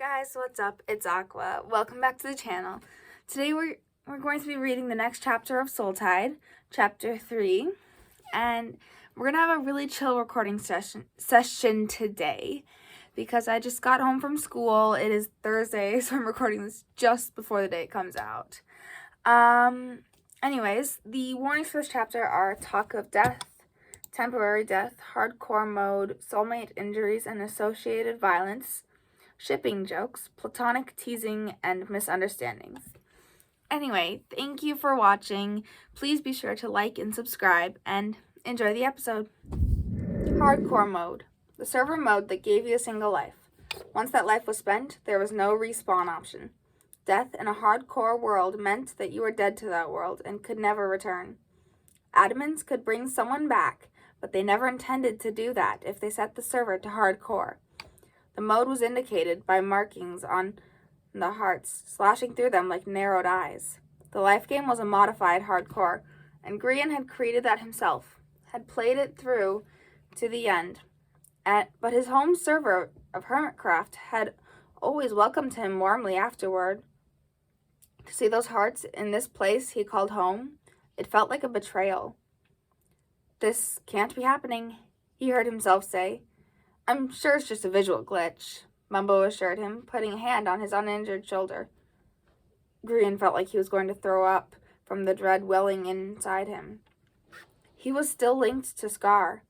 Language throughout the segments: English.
guys, what's up? It's Aqua. Welcome back to the channel. Today we're going to be reading the next chapter of SOULTIDE, chapter 3, and we're going to have a really chill recording session today because I just got home from school. It is Thursday, so I'm recording this just before the day it comes out. Anyways, the warnings for this chapter are talk of death, temporary death, hardcore mode, soulmate injuries and associated violence, shipping jokes, platonic teasing, and misunderstandings. Anyway, thank you for watching. Please be sure to like and subscribe, and enjoy the episode. Hardcore mode. The server mode that gave you a single life. Once that life was spent, there was no respawn option. Death in a hardcore world meant that you were dead to that world and could never return. Admins could bring someone back, but they never intended to do that if they set the server to hardcore. The mode was indicated by markings on the hearts, slashing through them like narrowed eyes. The life game was a modified hardcore, and Grian had created that himself, had played it through to the end. But his home server of Hermitcraft had always welcomed him warmly afterward. To see those hearts in this place he called home, it felt like a betrayal. "This can't be happening," he heard himself say. "I'm sure it's just a visual glitch," Mumbo assured him, putting a hand on his uninjured shoulder. Grian felt like he was going to throw up from the dread welling inside him. He was still linked to Scar,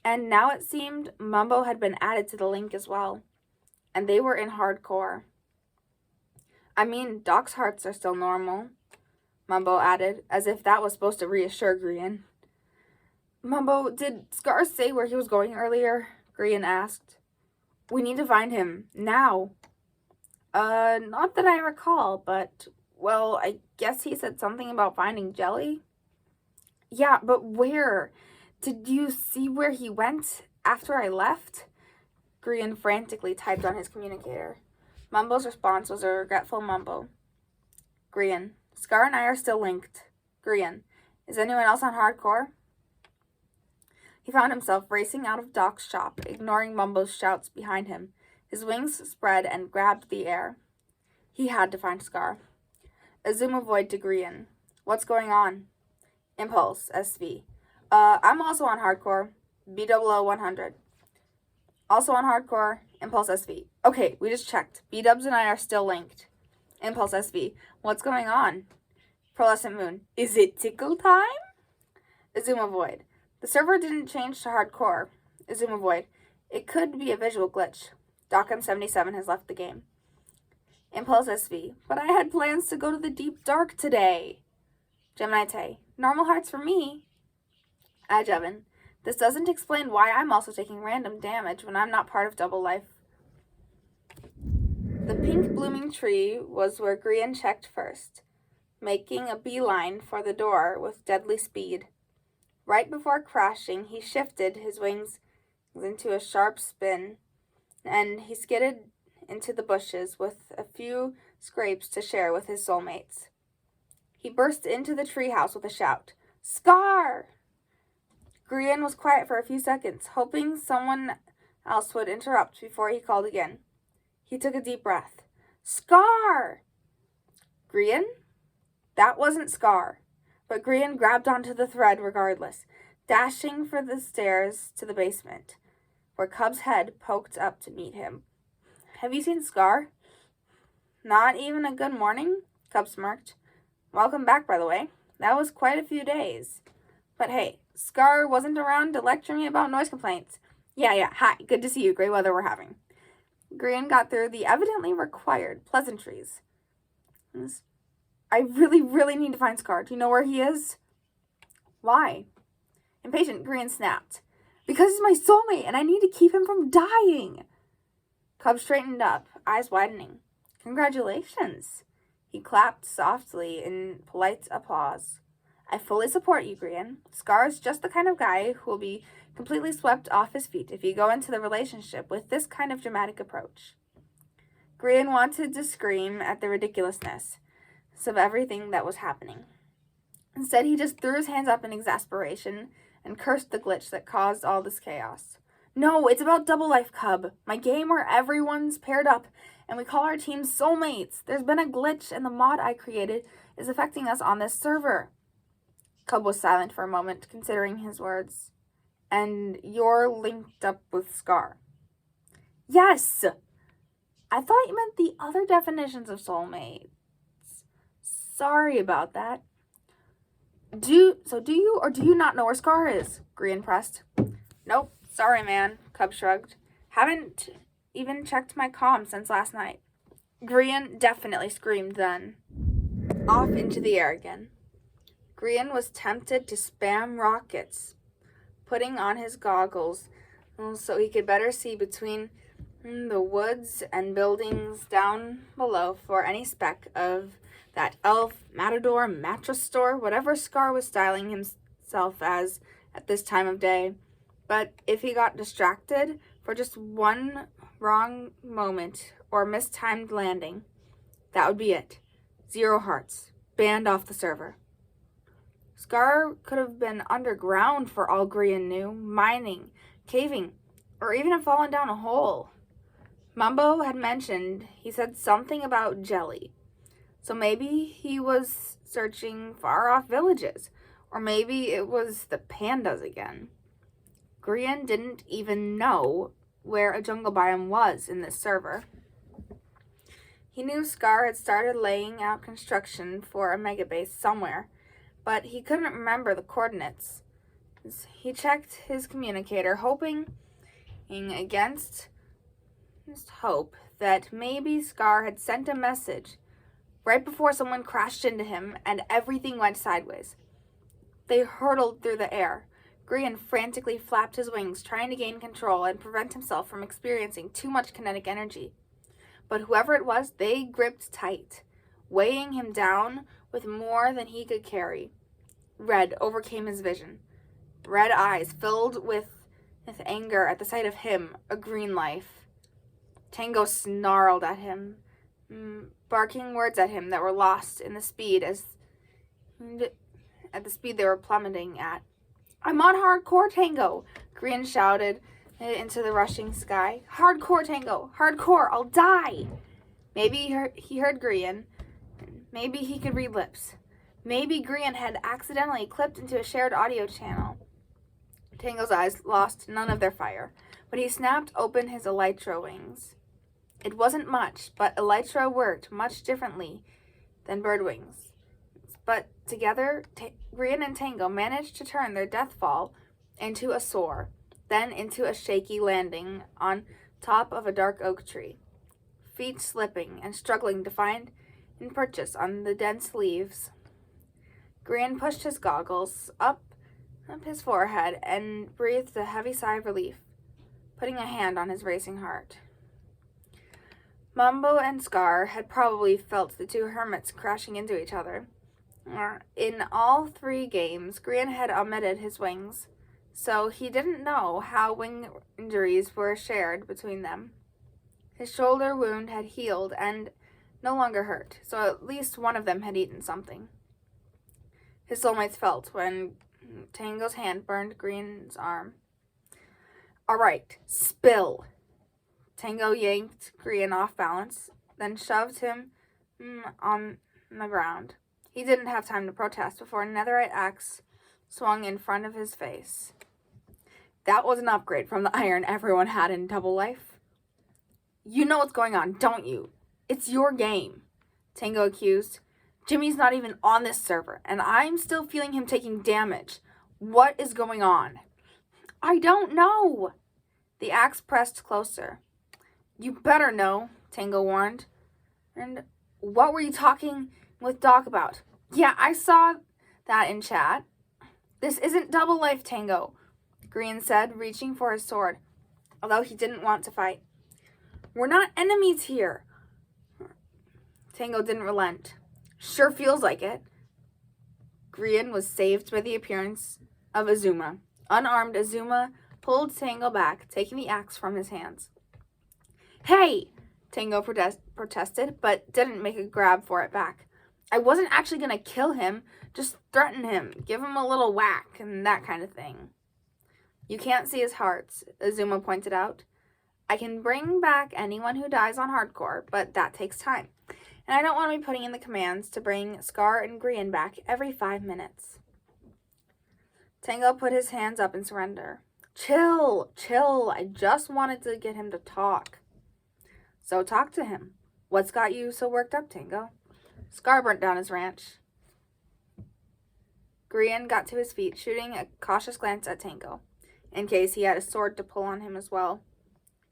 and now it seemed Mumbo had been added to the link as well, and they were in hardcore. "I mean, Doc's hearts are still normal," Mumbo added, as if that was supposed to reassure Grian. "Mumbo, did Scar say where he was going earlier?" Grian asked. "We need to find him, now." Not that I recall, but, well, I guess he said something about finding Jelly." "Yeah, but where? Did you see where he went after I left?" Grian frantically typed on his communicator. Mumbo's response was a regretful mumble. "Grian, Scar and I are still linked." "Grian, is anyone else on hardcore?" He found himself racing out of Doc's shop, ignoring Mumbo's shouts behind him. His wings spread and grabbed the air. He had to find Scar. Azuma void to Grian. "What's going on?" Impulse, SV. I'm also on hardcore. B00-100. Also on hardcore. Impulse SV. "Okay, we just checked. B-dubs and I are still linked." Impulse SV. "What's going on?" Pearlescent Moon. "Is it tickle time?" Azuma void. "The server didn't change to hardcore." Azuma void. "It could be a visual glitch. Doc M77 has left the game." Impulse SV. "But I had plans to go to the deep dark today." Gemini Tay. "Normal hearts for me." Ajevan. "This doesn't explain why I'm also taking random damage when I'm not part of Double Life." The pink blooming tree was where Grian checked first, making a beeline for the door with deadly speed. Right before crashing, he shifted his wings into a sharp spin, and he skidded into the bushes with a few scrapes to share with his soulmates. He burst into the treehouse with a shout. "Scar!" Grian was quiet for a few seconds, hoping someone else would interrupt before he called again. He took a deep breath. "Scar!" Grian? That wasn't Scar. But Grian grabbed onto the thread regardless, dashing for the stairs to the basement, where Cub's head poked up to meet him. "Have you seen Scar?" "Not even a good morning?" Cub smirked. "Welcome back, by the way. That was quite a few days. But hey, Scar wasn't around to lecture me about noise complaints." Yeah, hi, good to see you, great weather we're having." Grian got through the evidently required pleasantries. "I really need to find Scar. Do you know where he is?" "Why?" Impatient, Grian snapped. "Because he's my soulmate, and I need to keep him from dying." Cub straightened up, eyes widening. "Congratulations." He clapped softly in polite applause. "I fully support you, Grian. Scar is just the kind of guy who will be completely swept off his feet if you go into the relationship with this kind of dramatic approach." Grian wanted to scream at the ridiculousness of everything that was happening. Instead, he just threw his hands up in exasperation and cursed the glitch that caused all this chaos. "No, it's about Double Life, Cub, my game where everyone's paired up and we call our teams soulmates. There's been a glitch, and the mod I created is affecting us on this server. Cub was silent for a moment, considering his words. And you're linked up with Scar. Yes! I thought you meant the other definitions of soulmates. Sorry about that. Do you or do you not know where Scar is? Grian pressed. Nope, sorry man, Cub shrugged. Haven't even checked my comm since last night. Grian definitely screamed then. Off into the air again. Grian was tempted to spam rockets, putting on his goggles so he could better see between the woods and buildings down below for any speck of that elf, matador, mattress store, whatever Scar was styling himself as at this time of day. But if he got distracted for just one wrong moment or mistimed landing, that would be it. 0 hearts. Banned off the server. Scar could have been underground for all Grian knew, mining, caving, or even have fallen down a hole. Mumbo had mentioned he said something about jelly. So maybe he was searching far-off villages, or maybe it was the pandas again. Grian didn't even know where a jungle biome was in this server. He knew Scar had started laying out construction for a megabase somewhere, but he couldn't remember the coordinates. He checked his communicator, hoping against hope that maybe Scar had sent a message right before someone crashed into him and everything went sideways. They hurtled through the air. Grian frantically flapped his wings, trying to gain control and prevent himself from experiencing too much kinetic energy. But whoever it was, they gripped tight, weighing him down with more than he could carry. Red overcame his vision. Red eyes filled with anger at the sight of him, a green life. Tango snarled at him, barking words at him that were lost in the speed at the speed they were plummeting at. I'm on hardcore, Tango, Grian shouted into the rushing sky. Hardcore, Tango, hardcore, I'll die. Maybe he heard Grian. Maybe he could read lips. Maybe Grian had accidentally clipped into a shared audio channel. Tango's eyes lost none of their fire, but he snapped open his elytra wings. It wasn't much, but elytra worked much differently than bird wings. But together, Grian and Tango managed to turn their death fall into a soar, then into a shaky landing on top of a dark oak tree, feet slipping and struggling to find and purchase on the dense leaves. Grian pushed his goggles up his forehead and breathed a heavy sigh of relief, putting a hand on his racing heart. Mumbo and Scar had probably felt the two hermits crashing into each other. In all 3 games, Grian had omitted his wings, so he didn't know how wing injuries were shared between them. His shoulder wound had healed and no longer hurt, so at least one of them had eaten something. His soulmates felt when Tango's hand burned Grian's arm. All right, spill. Tango yanked Grian off balance, then shoved him on the ground. He didn't have time to protest before a netherite axe swung in front of his face. That was an upgrade from the iron everyone had in Double Life. You know what's going on, don't you? It's your game, Tango accused. Jimmy's not even on this server, and I'm still feeling him taking damage. What is going on? I don't know. The axe pressed closer. You better know, Tango warned. And what were you talking with Doc about? Yeah, I saw that in chat. This isn't Double Life, Tango, Grian said, reaching for his sword, although he didn't want to fight. We're not enemies here. Tango didn't relent. Sure feels like it. Grian was saved by the appearance of Azuma. Unarmed, Azuma pulled Tango back, taking the axe from his hands. Hey! Tango protested, but didn't make a grab for it back. I wasn't actually going to kill him, just threaten him, give him a little whack, and that kind of thing. You can't see his hearts, Azuma pointed out. I can bring back anyone who dies on hardcore, but that takes time. And I don't want to be putting in the commands to bring Scar and Grian back every 5 minutes. Tango put his hands up in surrender. Chill. I just wanted to get him to talk. So talk to him. What's got you so worked up, Tango? Scar burnt down his ranch. Grian got to his feet, shooting a cautious glance at Tango, in case he had a sword to pull on him as well.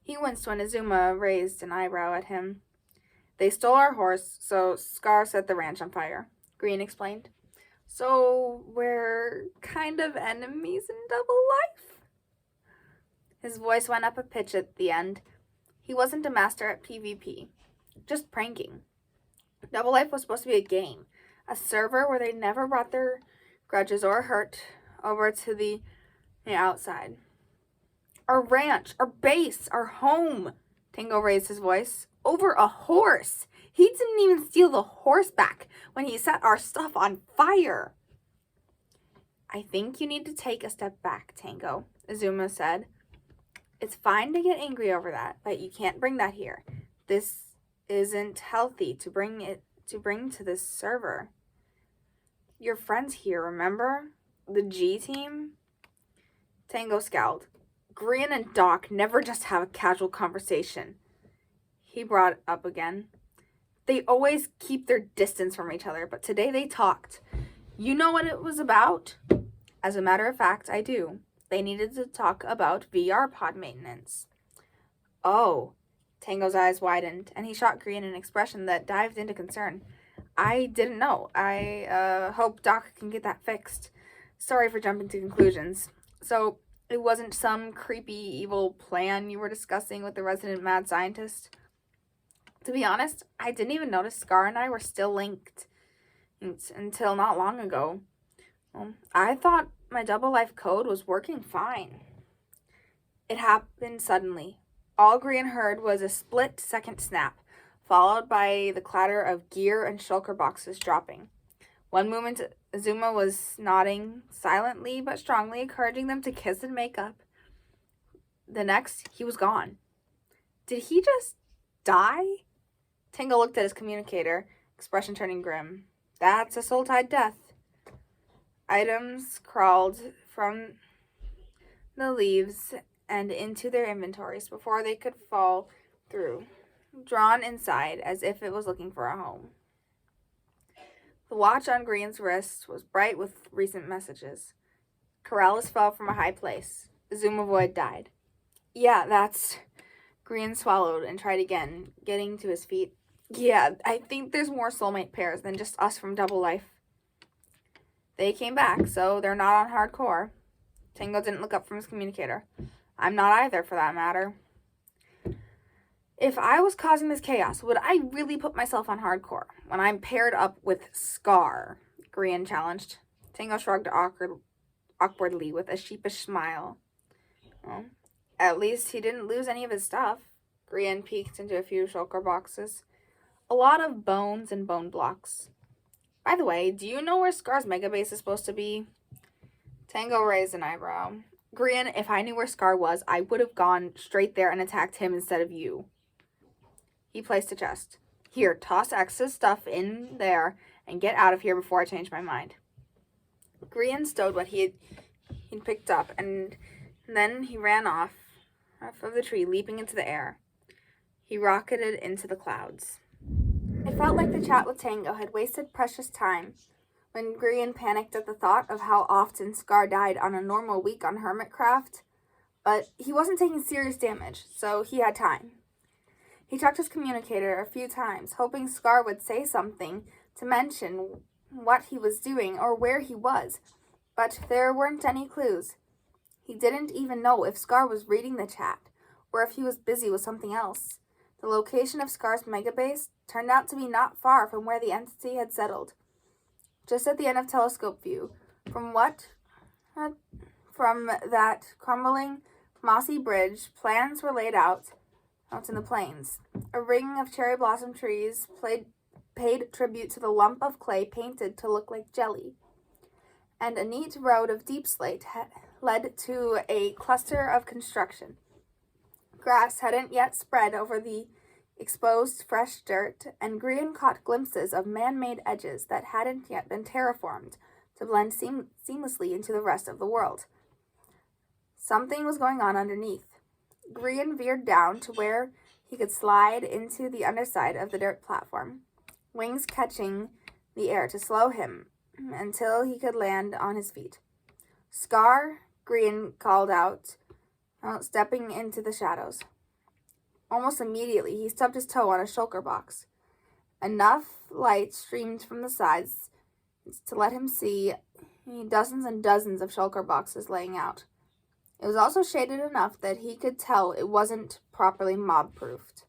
He winced when Azuma raised an eyebrow at him. They stole our horse, so Scar set the ranch on fire, Grian explained. So we're kind of enemies in double life? His voice went up a pitch at the end. He wasn't a master at PvP, just pranking. Double Life was supposed to be a game, a server where they never brought their grudges or hurt over to the outside. Our ranch, our base, our home, Tango raised his voice. Over a horse. He didn't even steal the horse back when he set our stuff on fire. I think you need to take a step back, Tango, Azuma said. It's fine to get angry over that, but you can't bring that here. This isn't healthy to bring to this server. Your friends here, remember? The G team? Tango scowled. Grian and Doc never just have a casual conversation. He brought it up again. They always keep their distance from each other, but today they talked. You know what it was about? As a matter of fact, I do. They needed to talk about VR pod maintenance. Oh. Tango's eyes widened, and he shot Grian an expression that dived into concern. I didn't know. I hope Doc can get that fixed. Sorry for jumping to conclusions. So, it wasn't some creepy, evil plan you were discussing with the resident mad scientist? To be honest, I didn't even notice Scar and I were still linked until not long ago. I thought my double life code was working fine. It happened suddenly. All Grian heard was a split-second snap, followed by the clatter of gear and shulker boxes dropping. One moment, Azuma was nodding silently but strongly, encouraging them to kiss and make up. The next, he was gone. Did he just die? Tango looked at his communicator, expression turning grim. That's a SOULTIDE death. Items crawled from the leaves and into their inventories before they could fall through, drawn inside as if it was looking for a home. The watch on Grian's wrist was bright with recent messages. Corrales fell from a high place. Azuma Void died. Yeah, that's... Grian swallowed and tried again, getting to his feet. Yeah, I think there's more soulmate pairs than just us from Double Life. They came back, so they're not on hardcore. Tango didn't look up from his communicator. I'm not either, for that matter. If I was causing this chaos, would I really put myself on hardcore when I'm paired up with Scar? Grian challenged. Tango shrugged awkwardly with a sheepish smile. Well, at least he didn't lose any of his stuff. Grian peeked into a few shulker boxes. A lot of bones and bone blocks. By the way, do you know where Scar's mega base is supposed to be? Tango raised an eyebrow. Grian, if I knew where Scar was, I would have gone straight there and attacked him instead of you. He placed a chest. Here, toss X's stuff in there and get out of here before I change my mind. Grian stowed what he'd picked up, and then he ran off of the tree, leaping into the air. He rocketed into the clouds. It felt like the chat with Tango had wasted precious time when Grian panicked at the thought of how often Scar died on a normal week on Hermitcraft, but he wasn't taking serious damage, so he had time. He checked his communicator a few times, hoping Scar would say something to mention what he was doing or where he was, but there weren't any clues. He didn't even know if Scar was reading the chat, or if he was busy with something else. The location of Scar's megabase turned out to be not far from where the entity had settled, just at the end of telescope view. From that crumbling, mossy bridge, plans were laid out in the plains. A ring of cherry blossom trees paid tribute to the lump of clay painted to look like jelly, and a neat road of deep slate led to a cluster of construction. Grass hadn't yet spread over the exposed fresh dirt, and Grian caught glimpses of man-made edges that hadn't yet been terraformed to blend seamlessly into the rest of the world. Something was going on underneath. Grian veered down to where he could slide into the underside of the dirt platform, wings catching the air to slow him until he could land on his feet. Scar, Grian called out, stepping into the shadows. Almost immediately, he stubbed his toe on a shulker box. Enough light streamed from the sides to let him see dozens and dozens of shulker boxes laying out. It was also shaded enough that he could tell it wasn't properly mob-proofed.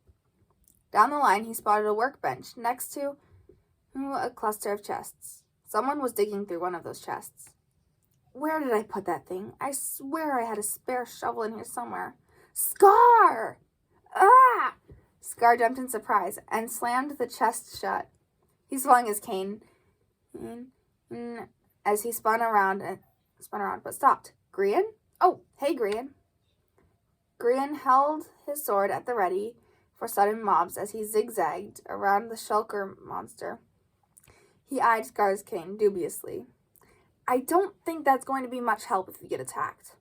Down the line, he spotted a workbench next to a cluster of chests. Someone was digging through one of those chests. Where did I put that thing? I swear I had a spare shovel in here somewhere. Scar! Ah! Scar jumped in surprise and slammed the chest shut. He swung his cane as he spun around, but stopped. Grian? Oh, hey, Grian. Grian held his sword at the ready for sudden mobs as he zigzagged around the shulker monster. He eyed Scar's cane dubiously. I don't think that's going to be much help if you get attacked.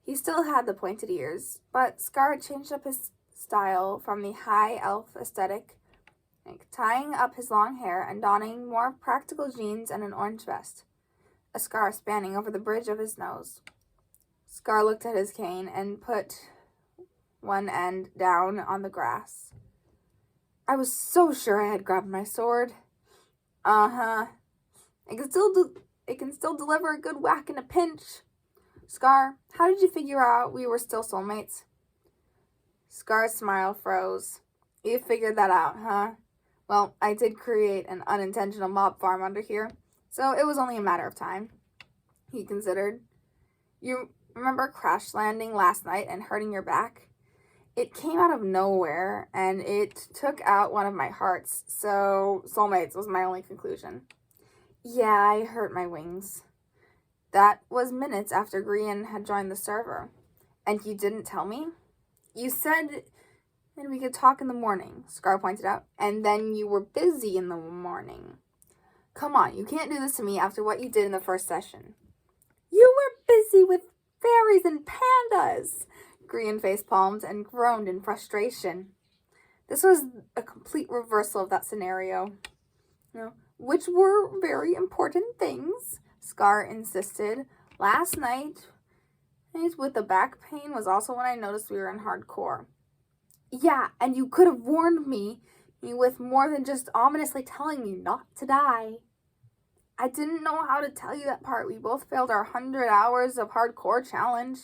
He still had the pointed ears, but Scar had changed up his style from the high elf aesthetic, tying up his long hair and donning more practical jeans and an orange vest, a scar spanning over the bridge of his nose. Scar looked at his cane and put one end down on the grass. I was so sure I had grabbed my sword. It can still deliver a good whack in a pinch. Scar, how did you figure out we were still soulmates? Scar's smile froze. You figured that out, huh? Well, I did create an unintentional mob farm under here, so it was only a matter of time. He considered. You remember crash landing last night and hurting your back? It came out of nowhere, and it took out one of my hearts, so soulmates was my only conclusion. Yeah, I hurt my wings. That was minutes after Grian had joined the server. And you didn't tell me? You said that we could talk in the morning, Scar pointed out, and then you were busy in the morning. Come on, you can't do this to me after what you did in the first session. You were busy with fairies and pandas, Grian facepalmed and groaned in frustration. This was a complete reversal of that scenario. Which were very important things, Scar insisted. Last night with the back pain was also when I noticed we were in hardcore. Yeah, and you could have warned me with more than just ominously telling me not to die. I didn't know how to tell you that part. We both failed our 100 hours of hardcore challenge.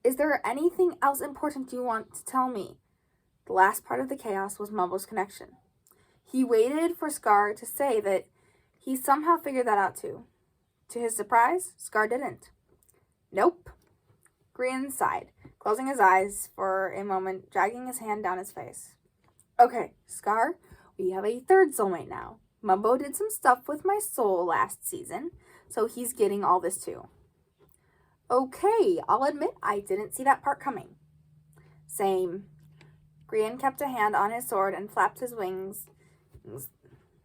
Is there anything else important you want to tell me? The last part of the chaos was Mumbo's connection. He waited for Scar to say that he somehow figured that out too. To his surprise, Scar didn't. Nope. Grian sighed, closing his eyes for a moment, dragging his hand down his face. Okay, Scar, we have a third soulmate now. Mumbo did some stuff with my soul last season, so he's getting all this too. Okay, I'll admit I didn't see that part coming. Same. Grian kept a hand on his sword and flapped his wings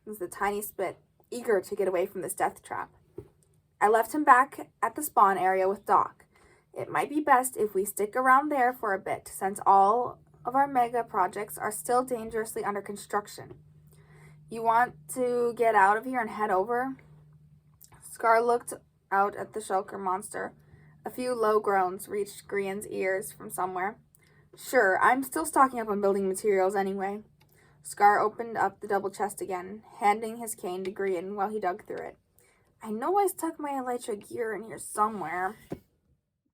with a tiny spit, eager to get away from this death trap. I left him back at the spawn area with Doc. It might be best if we stick around there for a bit, since all of our mega projects are still dangerously under construction. You want to get out of here and head over? Scar looked out at the shulker monster. A few low groans reached Grian's ears from somewhere. Sure, I'm still stocking up on building materials anyway. Scar opened up the double chest again, handing his cane to Grian while he dug through it. I know I stuck my elytra gear in here somewhere.